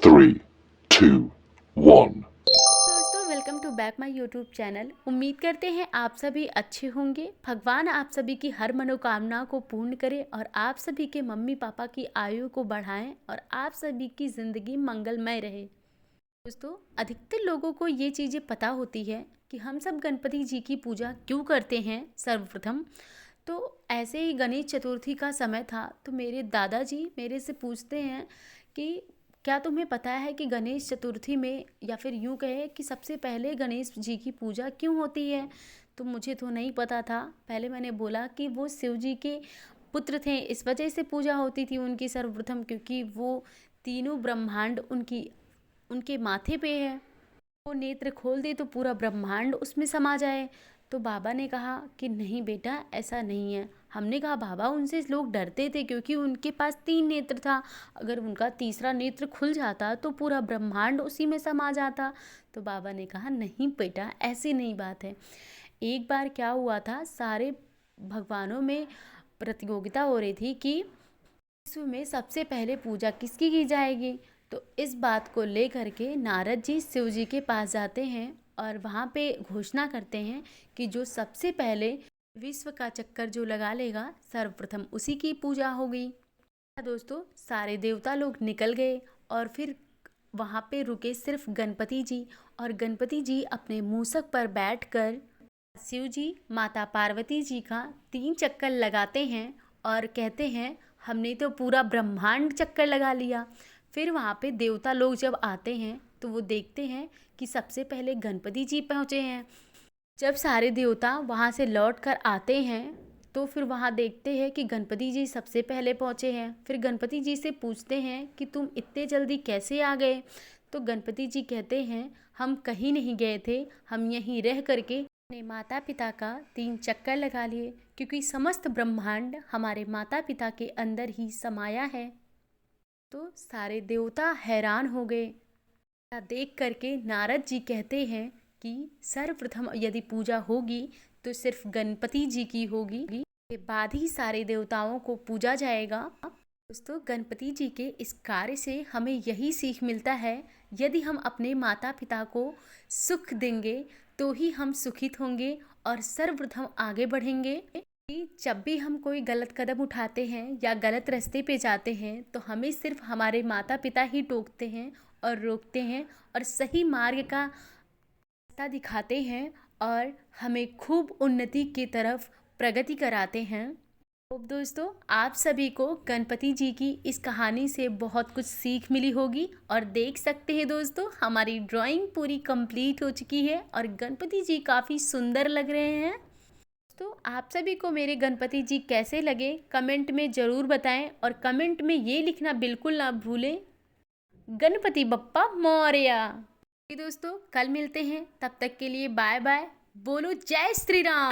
3, 2, 1. दोस्तों welcome to back my YouTube channel. उम्मीद करते हैं आप सभी अच्छे होंगे। भगवान आप सभी की हर मनोकामना को पूर्ण करे और आप सभी के मम्मी पापा की आयु को बढ़ाएं और आप सभी की ज़िंदगी मंगलमय रहे। दोस्तों अधिकतर लोगों को ये चीज़ें पता होती है कि हम सब गणपति जी की पूजा क्यों करते हैं। सर्वप्रथम तो ऐसे ही गणेश चतुर्थी का समय था तो मेरे दादाजी मेरे से पूछते हैं कि क्या तुम्हें पता है कि गणेश चतुर्थी में या फिर यूँ कहे कि सबसे पहले गणेश जी की पूजा क्यों होती है। तो मुझे तो नहीं पता था। पहले मैंने बोला कि वो शिव जी के पुत्र थे, इस वजह से पूजा होती थी उनकी सर्वप्रथम, क्योंकि वो तीनों ब्रह्मांड उनके माथे पे है। वो नेत्र खोल दे तो पूरा ब्रह्मांड उसमें समा जाए। तो बाबा ने कहा कि नहीं बेटा, ऐसा नहीं है। हमने कहा बाबा, उनसे लोग डरते थे क्योंकि उनके पास 3 नेत्र था। अगर उनका तीसरा नेत्र खुल जाता तो पूरा ब्रह्मांड उसी में समा जाता। तो बाबा ने कहा नहीं बेटा, ऐसी नहीं बात है। एक बार क्या हुआ था, सारे भगवानों में प्रतियोगिता हो रही थी कि विश्व में सबसे पहले पूजा किसकी की जाएगी। तो इस बात को लेकर के नारद जी शिव जी के पास जाते हैं और वहाँ पे घोषणा करते हैं कि जो सबसे पहले विश्व का चक्कर जो लगा लेगा सर्वप्रथम उसी की पूजा होगी। दोस्तों सारे देवता लोग निकल गए और फिर वहाँ पे रुके सिर्फ गणपति जी। और गणपति जी अपने मूसक पर बैठकर शिव जी माता पार्वती जी का 3 चक्कर लगाते हैं और कहते हैं हमने तो पूरा ब्रह्मांड चक्कर लगा लिया। फिर वहाँ पे देवता लोग जब आते हैं तो वो देखते हैं कि सबसे पहले गणपति जी पहुँचे हैं। जब सारे देवता वहाँ से लौट कर आते हैं तो फिर वहाँ देखते हैं कि गणपति जी सबसे पहले पहुँचे हैं। फिर गणपति जी से पूछते हैं कि तुम इतने जल्दी कैसे आ गए। तो गणपति जी कहते हैं हम कहीं नहीं गए थे, हम यहीं रह करके अपने माता पिता का 3 चक्कर लगा लिए, क्योंकि समस्त ब्रह्मांड हमारे माता पिता के अंदर ही समाया है। तो सारे देवता हैरान हो गए। देख करके नारद जी कहते हैं कि सर्वप्रथम यदि पूजा होगी तो सिर्फ गणपति जी की होगी, के बाद ही सारे देवताओं को पूजा जाएगा। दोस्तों गणपति जी के इस कार्य से हमें यही सीख मिलता है, यदि हम अपने माता पिता को सुख देंगे तो ही हम सुखित होंगे और सर्वप्रथम आगे बढ़ेंगे। कि जब भी हम कोई गलत कदम उठाते हैं या गलत रास्ते पे जाते हैं तो हमें सिर्फ हमारे माता पिता ही टोकते हैं और रोकते हैं और सही मार्ग का रास्ता दिखाते हैं और हमें खूब उन्नति की तरफ प्रगति कराते हैं। तो दोस्तों आप सभी को गणपति जी की इस कहानी से बहुत कुछ सीख मिली होगी और देख सकते हैं दोस्तों हमारी ड्राइंग पूरी कंप्लीट हो चुकी है और गणपति जी काफ़ी सुंदर लग रहे हैं। तो आप सभी को मेरे गणपति जी कैसे लगे कमेंट में ज़रूर बताएं और कमेंट में ये लिखना बिल्कुल ना भूलें, गणपति बप्पा मोरया। दोस्तों कल मिलते हैं, तब तक के लिए बाय बाय। बोलो जय श्री राम।